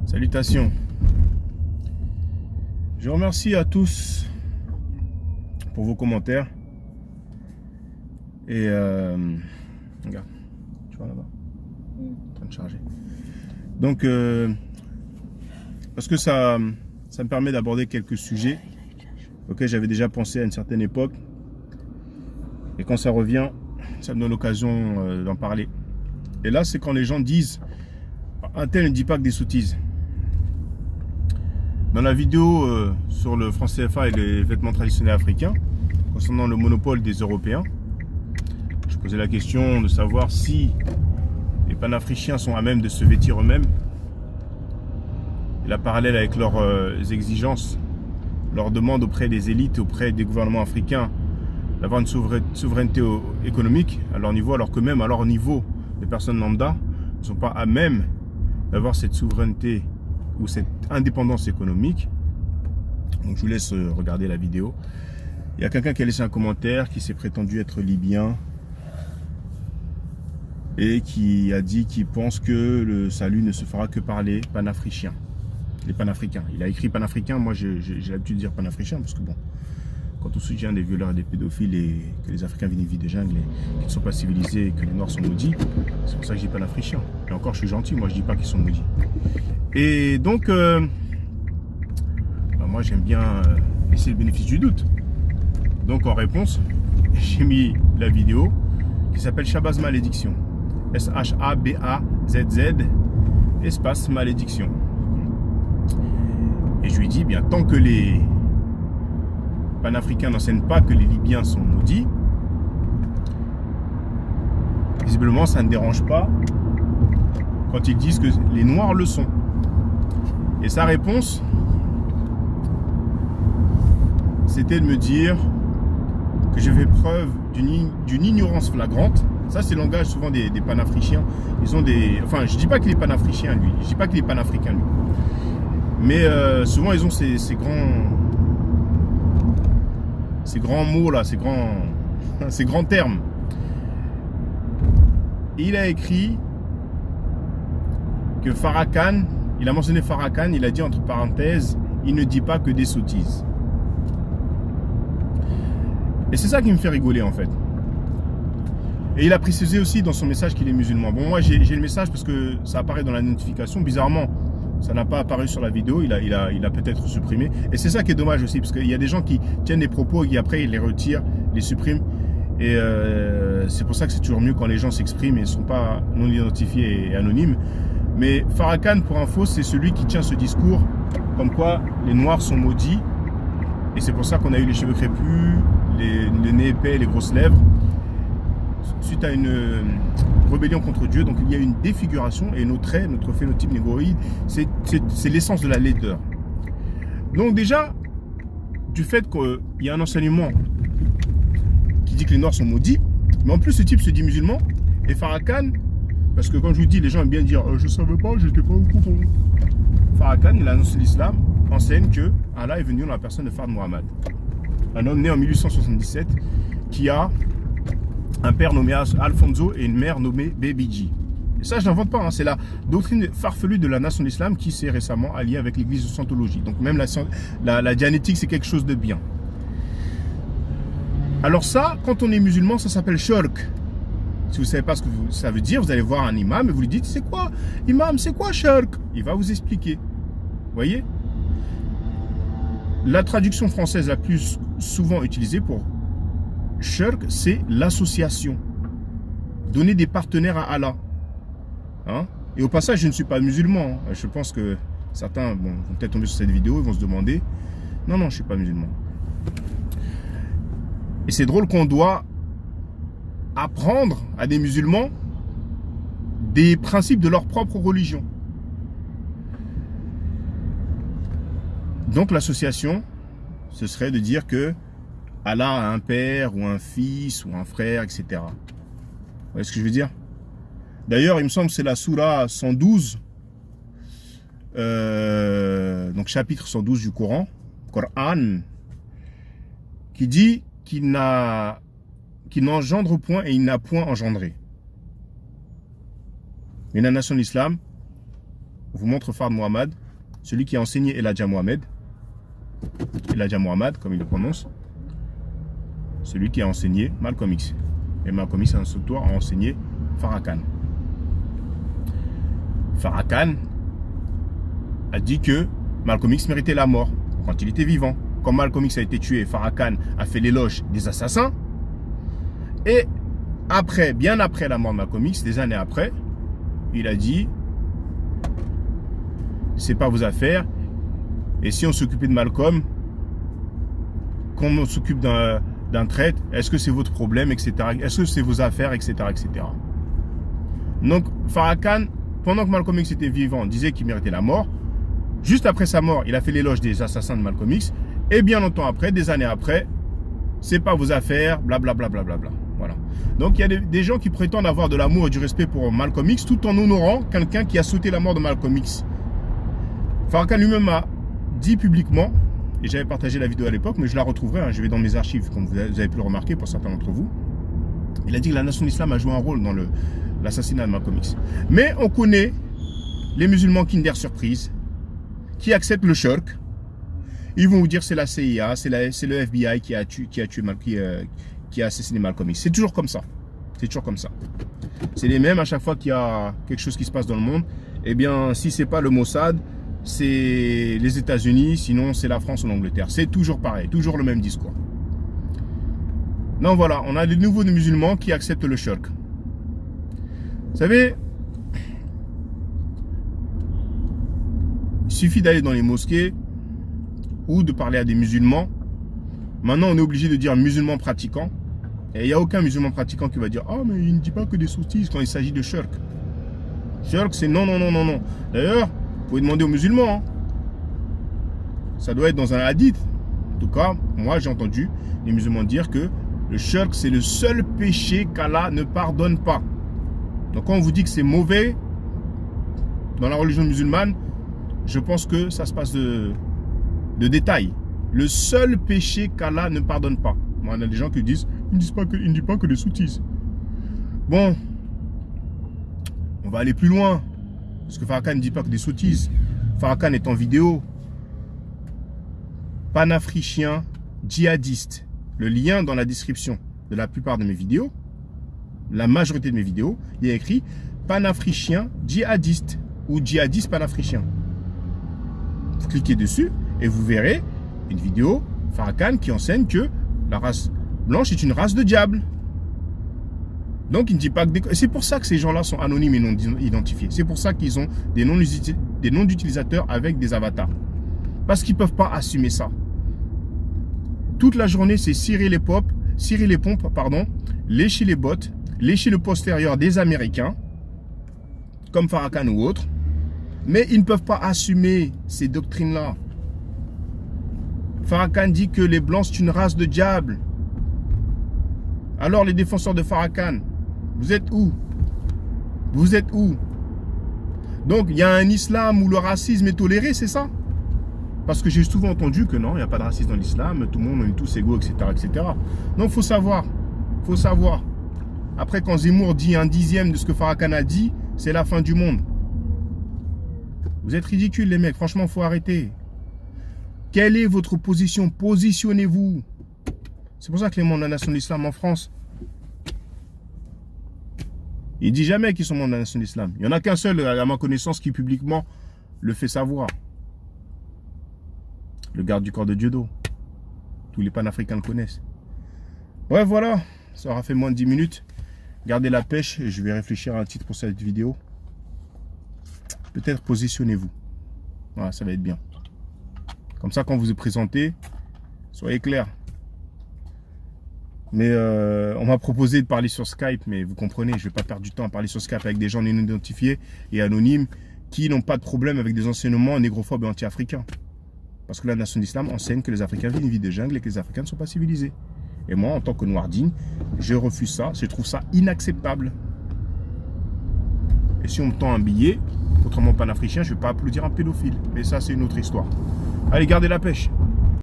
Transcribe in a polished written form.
Salutations. Je remercie à tous pour vos commentaires. Et regarde, tu vois là-bas, en train de charger. Donc, parce que ça me permet d'aborder quelques sujets auxquels j'avais déjà pensé à une certaine époque. Et quand ça revient, ça me donne l'occasion d'en parler. Et là, c'est quand les gens disent un tel ne dit pas que des sottises. Dans la vidéo sur le franc CFA et les vêtements traditionnels africains, concernant le monopole des Européens, je posais la question de savoir si les panafricains sont à même de se vêtir eux-mêmes. Et la parallèle avec leurs exigences, leurs demandes auprès des élites, auprès des gouvernements africains, d'avoir une souveraineté économique à leur niveau, alors que même à leur niveau, les personnes lambda ne sont pas à même d'avoir cette souveraineté ou cette indépendance économique. Donc je vous laisse regarder la vidéo. Il y a quelqu'un qui a laissé un commentaire qui s'est prétendu être libyen et qui a dit qu'il pense que le salut ne se fera que par les panafricains. Les panafricains. Il a écrit panafricain, moi j'ai l'habitude de dire panafricain parce que bon, quand on soutient des violeurs et des pédophiles et que les Africains viennent vivre des jungles et qu'ils ne sont pas civilisés et que les Noirs sont maudits, c'est pour ça que je dis panafricain. Et encore je suis gentil, moi je dis pas qu'ils sont maudits. Et donc, moi j'aime bien laisser le bénéfice du doute. Donc en réponse, j'ai mis la vidéo qui s'appelle Shabazz Malédiction. S-H-A-B-A-Z-Z espace malédiction. Et je lui ai dit, bien, tant que les panafricains n'enseignent pas que les Libyens sont maudits, visiblement ça ne dérange pas quand ils disent que les Noirs le sont. Et sa réponse, c'était de me dire que je fais preuve d'une ignorance flagrante. Ça, c'est le langage souvent des panafricains. Ils ont des... Enfin, je dis pas qu'il est panafricain, lui. Je dis pas qu'il est panafricain, lui. Mais souvent, ils ont ces grands mots, là, ces grands termes. Et il a écrit que Farrakhan, il a mentionné Farrakhan, il a dit entre parenthèses, il ne dit pas que des sottises. Et c'est ça qui me fait rigoler en fait. Et il a précisé aussi dans son message qu'il est musulman. Bon, moi j'ai le message parce que ça apparaît dans la notification. Bizarrement, ça n'a pas apparu sur la vidéo, il a peut-être supprimé. Et c'est ça qui est dommage aussi, parce qu'il y a des gens qui tiennent des propos et qui après ils les retirent, les suppriment. Et c'est pour ça que c'est toujours mieux quand les gens s'expriment et ne sont pas non identifiés et anonymes. Mais Farrakhan, pour info, c'est celui qui tient ce discours comme quoi les Noirs sont maudits. Et c'est pour ça qu'on a eu les cheveux crépus, le nez épais, les grosses lèvres. Suite à une rébellion contre Dieu, donc il y a une défiguration et nos traits, notre phénotype négroïde, c'est l'essence de la laideur. Donc déjà, du fait qu'il y a un enseignement qui dit que les Noirs sont maudits, mais en plus ce type se dit musulman, et Farrakhan, parce que quand je vous dis, les gens aiment bien dire je savais pas, j'étais pas au courant. Farrakhan, il annonce l'islam, enseigne que Allah est venu dans la personne de Fard Muhammad, un homme né en 1877 qui a un père nommé Alfonso et une mère nommée Bebiji. Et ça, je n'invente pas, hein, c'est la doctrine farfelue de la nation d'islam qui s'est récemment alliée avec l'église de Scientologie. Donc même la dianétique, c'est quelque chose de bien. Alors ça, quand on est musulman, ça s'appelle shirk. Si vous ne savez pas ce que ça veut dire, vous allez voir un imam et vous lui dites, c'est quoi, imam, c'est quoi shirk? Il va vous expliquer. Vous voyez? La traduction française la plus souvent utilisée pour shirk, c'est l'association. Donner des partenaires à Allah. Hein? Et au passage, je ne suis pas musulman. Je pense que certains vont peut-être tomber sur cette vidéo et vont se demander, non, je ne suis pas musulman. Et c'est drôle qu'on doit apprendre à des musulmans des principes de leur propre religion. Donc l'association, ce serait de dire que Allah a un père ou un fils ou un frère, etc. Vous voyez ce que je veux dire? D'ailleurs, il me semble que c'est la sourate 112, donc chapitre 112 du Coran, qui dit qu'il n'engendre point et il n'a point engendré. Mais la nation de l'islam vous montre Fard Mohamed, celui qui a enseigné Elijah Mohamed, comme il le prononce, celui qui a enseigné Malcolm X. Et Malcolm X, a enseigné Farrakhan. Farrakhan a dit que Malcolm X méritait la mort quand il était vivant. Quand Malcolm X a été tué, Farrakhan a fait l'éloge des assassins. Et après, bien après la mort de Malcolm X, des années après, il a dit c'est pas vos affaires. Et si on s'occupait de Malcolm, qu'on on s'occupe d'un traître, est-ce que c'est votre problème, etc. Est-ce que c'est vos affaires, etc., etc. Donc Farrakhan, pendant que Malcolm X était vivant, disait qu'il méritait la mort. Juste après sa mort, il a fait l'éloge des assassins de Malcolm X. Et bien longtemps après, des années après, c'est pas vos affaires, blablabla. Voilà. Donc il y a des gens qui prétendent avoir de l'amour et du respect pour Malcolm X tout en honorant quelqu'un qui a souhaité la mort de Malcolm X. Farrakhan lui-même a dit publiquement, et j'avais partagé la vidéo à l'époque, mais je la retrouverai, hein, je vais dans mes archives, comme vous avez pu le remarquer pour certains d'entre vous. Il a dit que la nation de l'islam a joué un rôle dans l'assassinat de Malcolm X. Mais on connaît les musulmans Kinder Surprise, qui acceptent le shirk. Ils vont vous dire c'est la CIA, c'est le FBI qui a assassiné Malcolm X. C'est toujours comme ça. C'est toujours comme ça. C'est les mêmes à chaque fois qu'il y a quelque chose qui se passe dans le monde. Eh bien, si c'est pas le Mossad, c'est les États-Unis, sinon c'est la France ou l'Angleterre. C'est toujours pareil, toujours le même discours. Non, voilà, on a de nouveaux musulmans qui acceptent le shirk. Vous savez, il suffit d'aller dans les mosquées ou de parler à des musulmans. Maintenant, on est obligé de dire musulman pratiquant. Et il n'y a aucun musulman pratiquant qui va dire « Ah, mais il ne dit pas que des sottises quand il s'agit de shirk. » Shirk, c'est non. D'ailleurs, vous pouvez demander aux musulmans. Hein. Ça doit être dans un hadith. En tout cas, moi, j'ai entendu les musulmans dire que le shirk, c'est le seul péché qu'Allah ne pardonne pas. Donc, quand on vous dit que c'est mauvais dans la religion musulmane, je pense que ça se passe de détails. Le seul péché qu'Allah ne pardonne pas. Moi, il y a des gens qui disent il ne dit pas que des sottises. Bon, on va aller plus loin. Parce que Farrakhan ne dit pas que des sottises. Farrakhan est en vidéo. Panafricain djihadiste. Le lien dans la description de la plupart de mes vidéos, la majorité de mes vidéos, il y a écrit panafricain djihadiste ou djihadiste panafricain. Vous cliquez dessus et vous verrez une vidéo Farrakhan qui enseigne que la race blanche est une race de diable. Donc il ne dit pas que des... C'est pour ça que ces gens-là sont anonymes et non identifiés. C'est pour ça qu'ils ont des noms d'utilisateurs avec des avatars. Parce qu'ils ne peuvent pas assumer ça. Toute la journée, c'est cirer les pompes, lécher les bottes, lécher le postérieur des Américains, comme Farrakhan ou autres. Mais ils ne peuvent pas assumer ces doctrines-là. Farrakhan dit que les blancs, c'est une race de diable. Alors les défenseurs de Farrakhan, vous êtes où? Vous êtes où? Donc il y a un islam où le racisme est toléré, c'est ça? Parce que j'ai souvent entendu que non, il n'y a pas de racisme dans l'islam, tout le monde, on est tous égaux, etc. etc. Donc il faut savoir. Faut savoir. Après, quand Zemmour dit 1/10 de ce que Farrakhan a dit, c'est la fin du monde. Vous êtes ridicules les mecs, franchement, il faut arrêter. Quelle est votre position? Positionnez-vous. C'est pour ça que les membres de la nation de l'islam en France, il ne dit jamais qu'ils sont membres de la nation de l'islam. Il n'y en a qu'un seul, à ma connaissance, qui publiquement le fait savoir. Le garde du corps de Dieudo. Tous les panafricains le connaissent. Ouais, voilà. Ça aura fait moins de 10 minutes. Gardez la pêche. Je vais réfléchir à un titre pour cette vidéo. Peut-être positionnez-vous. Voilà, ça va être bien. Comme ça, quand vous vous présentez, soyez clair. Mais on m'a proposé de parler sur Skype, mais vous comprenez, je ne vais pas perdre du temps à parler sur Skype avec des gens non identifiés et anonymes qui n'ont pas de problème avec des enseignements négrophobes et anti-africains. Parce que la nation d'islam enseigne que les Africains vivent une vie de jungle et que les Africains ne sont pas civilisés. Et moi, en tant que noir digne, je refuse ça, je trouve ça inacceptable. Et si on me tend un billet, autrement panafricain, je ne vais pas applaudir un pédophile. Mais ça, c'est une autre histoire. Allez, gardez la pêche.